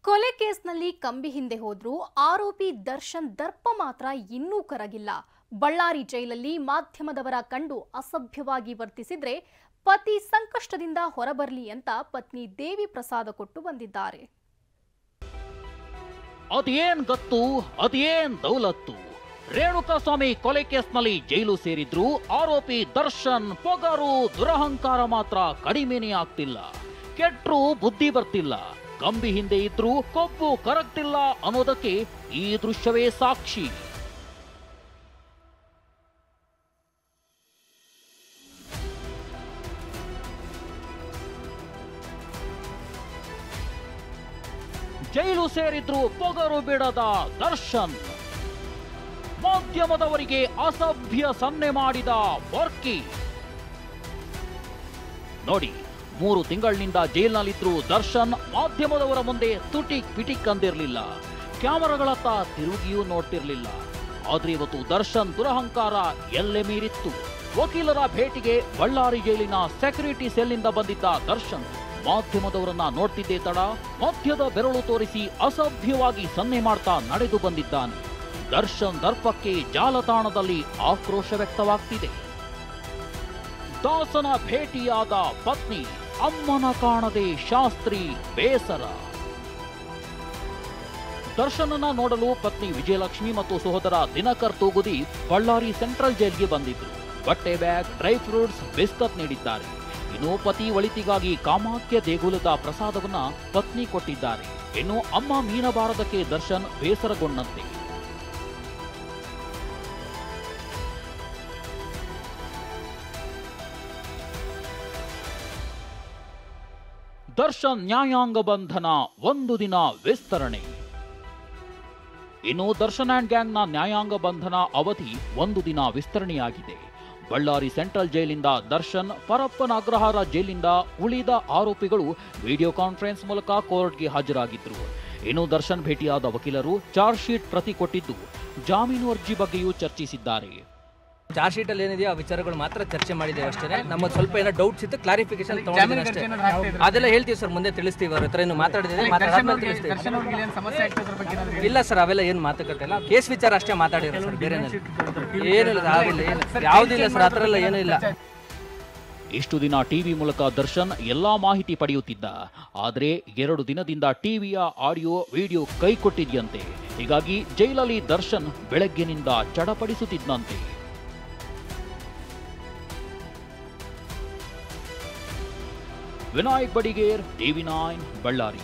ಕೊಲೆ ಕೇಸ್ನಲ್ಲಿ ಕಂಬಿ ಹಿಂದೆ ಹೋದ್ರೂ ಆರೋಪಿ ದರ್ಶನ್ ದರ್ಪ ಮಾತ್ರ ಇನ್ನೂ ಕರಗಿಲ್ಲ. ಬಳ್ಳಾರಿ ಜೈಲಲ್ಲಿ ಮಾಧ್ಯಮದವರ ಕಂಡು ಅಸಭ್ಯವಾಗಿ ವರ್ತಿಸಿದ್ರೆ ಪತಿ ಸಂಕಷ್ಟದಿಂದ ಹೊರಬರಲಿ ಅಂತ ಪತ್ನಿ ದೇವಿ ಪ್ರಸಾದ ಕೊಟ್ಟು ಬಂದಿದ್ದಾರೆ. ಅದೇನ್ ಗತ್ತು, ಅದೇನ್ ದೌಲತ್ತು. ರೇಣುಕಾಸ್ವಾಮಿ ಕೊಲೆ ಕೇಸ್ನಲ್ಲಿ ಜೈಲು ಸೇರಿದ್ರು ಆರೋಪಿ ದರ್ಶನ್ ಪೊಗರು ದುರಹಂಕಾರ ಮಾತ್ರ ಕಡಿಮೆನೇ ಆಗ್ತಿಲ್ಲ. ಕೆಟ್ರು ಬುದ್ಧಿ ಬರ್ತಿಲ್ಲ. ಕಂಬಿ ಹಿಂದೆ ಇದ್ರೂ ಕೊಬ್ಬು ಕರಗ್ತಿಲ್ಲ ಅನ್ನೋದಕ್ಕೆ ಈ ದೃಶ್ಯವೇ ಸಾಕ್ಷಿ. ಜೈಲು ಸೇರಿದ್ರು ಪೊಗರು ಬಿಡದ ದರ್ಶನ್. ಮಾಧ್ಯಮದವರಿಗೆ ಅಸಭ್ಯ ಸನ್ನೆ ಮಾಡಿದ ವರ್ಕಿ. ನೋಡಿ, 3 ತಿಂಗಳಿನಿಂದ ಜೈಲಿನಲ್ಲಿದ್ರು ದರ್ಶನ್ ಮಾಧ್ಯಮದವರ ಮುಂದೆ ತುಟಿಕ್ ಪಿಟಿಕ್ ಅಂದಿರಲಿಲ್ಲ. ಕ್ಯಾಮರಾಗಳತ್ತ ತಿರುಗಿಯೂ ನೋಡ್ತಿರ್ಲಿಲ್ಲ. ಆದ್ರೆ ಇವತ್ತು ದರ್ಶನ್ ದುರಹಂಕಾರ ಎಲ್ಲೆ ಮೀರಿತ್ತು. ವಕೀಲರ ಭೇಟಿಗೆ ಬಳ್ಳಾರಿ ಜೈಲಿನ ಸೆಕ್ಯೂರಿಟಿ ಸೆಲ್ನಿಂದ ಬಂದಿದ್ದ ದರ್ಶನ್ ಮಾಧ್ಯಮದವರನ್ನ ನೋಡ್ತಿದ್ದೇ ತಡ ಮಧ್ಯದ ಬೆರಳು ತೋರಿಸಿ ಅಸಭ್ಯವಾಗಿ ಸನ್ನೆ ಮಾಡ್ತಾ ನಡೆದು ಬಂದಿದ್ದಾನೆ. ದರ್ಶನ್ ದರ್ಪಕ್ಕೆ ಜಾಲತಾಣದಲ್ಲಿ ಆಕ್ರೋಶ ವ್ಯಕ್ತವಾಗ್ತಿದೆ. ದಾಸನ ಭೇಟಿಯಾದ ಪತ್ನಿ, ಅಮ್ಮನ ಕಾಣದೆ ಶಾಸ್ತ್ರಿ ಬೇಸರ. ದರ್ಶನನ ನೋಡಲು ಪತ್ನಿ ವಿಜಯಲಕ್ಷ್ಮಿ ಮತ್ತು ಸಹೋದರ ದಿನಕರ್ ತೂಗುದಿ ಬಳ್ಳಾರಿ ಸೆಂಟ್ರಲ್ ಜೈಲ್ಗೆ ಬಂದಿದ್ರು. ಬಟ್ಟೆ ಬ್ಯಾಗ್, ಡ್ರೈ ಫ್ರೂಟ್ಸ್, ಬಿಸ್ಕತ್ ನೀಡಿದ್ದಾರೆ. ಇನ್ನು ಪತಿ ಒಳಿತಿಗಾಗಿ ಕಾಮಾಖ್ಯ ದೇಗುಲದ ಪ್ರಸಾದವನ್ನ ಪತ್ನಿ ಕೊಟ್ಟಿದ್ದಾರೆ. ಇನ್ನು ಅಮ್ಮ ಮೀನಬಾರದಕ್ಕೆ ದರ್ಶನ್ ಬೇಸರಗೊಂಡಂತೆ. ದರ್ಶನ್ ನ್ಯಾಯಾಂಗ ಬಂಧನ 1 ದಿನ ವಿಸ್ತರಣೆ. ಇನ್ನು ದರ್ಶನ್ ಅಂಡ್ ಗ್ಯಾಂಗ್ನ ನ್ಯಾಯಾಂಗ ಬಂಧನ ಅವಧಿ 1 ದಿನ ವಿಸ್ತರಣೆಯಾಗಿದೆ. ಬಳ್ಳಾರಿ ಸೆಂಟ್ರಲ್ ಜೈಲಿಂದ ದರ್ಶನ್, ಪರಪ್ಪನ ಅಗ್ರಹಾರ ಜೈಲಿಂದ ಉಳಿದ ಆರೋಪಿಗಳು ವಿಡಿಯೋ ಕಾನ್ಫರೆನ್ಸ್ ಮೂಲಕ ಕೋರ್ಟ್ಗೆ ಹಾಜರಾಗಿದ್ರು. ಇನ್ನು ದರ್ಶನ್ ಭೇಟಿಯಾದ ವಕೀಲರು ಚಾರ್ಜ್ ಶೀಟ್ ಪ್ರತಿ ಕೊಟ್ಟಿದ್ದು ಜಾಮೀನು ಅರ್ಜಿ ಬಗ್ಗೆಯೂ ಚರ್ಚಿಸಿದ್ದಾರೆ. ಚಾರ್ಜ್ ಶೀಟ್ ಅಲ್ಲಿ ಏನಿದೆಯೋ ಆ ವಿಚಾರಗಳು ಮಾತ್ರ ಚರ್ಚೆ ಮಾಡಿದ್ದೇವೆ ಅಷ್ಟೇ. ನಮ್ಮ ಸ್ವಲ್ಪ ಏನೋ ಡೌಟ್ಸ್ ಇತ್ತು, ಕ್ಲಾರಿಫಿಕೇಶನ್ ತಗೊಂಡಿದ್ದೀನಿ ಅಷ್ಟೇ. ಅದೆಲ್ಲ ಹೇಳ್ತೀವಿ ಸರ್, ಮುಂದೆ ತಿಳಿಸ್ತೀವಿ. ಅವ್ರ ಹತ್ರ ಏನು ಮಾತಾಡಿದ್ರೆ ಇಲ್ಲ ಸರ್, ಅವೆಲ್ಲ ಏನು ಮಾತುಕತೆ ಇಲ್ಲ. ಕೇಸ್ ವಿಚಾರ ಅಷ್ಟೇ ಮಾತಾಡಿರೋ ಸರ್, ಬೇರೆ ಏನಿಲ್ಲ, ಯಾವುದಿಲ್ಲ ಸರ್, ಆ ಥರ ಎಲ್ಲ ಏನೂ ಇಲ್ಲ. ಇಷ್ಟು ದಿನ ಟಿವಿ ಮೂಲಕ ದರ್ಶನ್ ಎಲ್ಲಾ ಮಾಹಿತಿ ಪಡೆಯುತ್ತಿದ್ದ. ಆದರೆ 2 ದಿನದಿಂದ ಟಿವಿಯ ಆಡಿಯೋ ವಿಡಿಯೋ ಕೈ ಕೊಟ್ಟಿದ್ಯಂತೆ. ಹೀಗಾಗಿ ಜೈಲಲ್ಲಿ ದರ್ಶನ್ ಬೆಳಗ್ಗಿನಿಂದ ಚಡಪಡಿಸುತ್ತಿದ್ದಂತೆ. ವಿನಾಯಕ್ ಬಡಿಗೇರ್, ಟಿವಿ9 ಬಳ್ಳಾರಿ.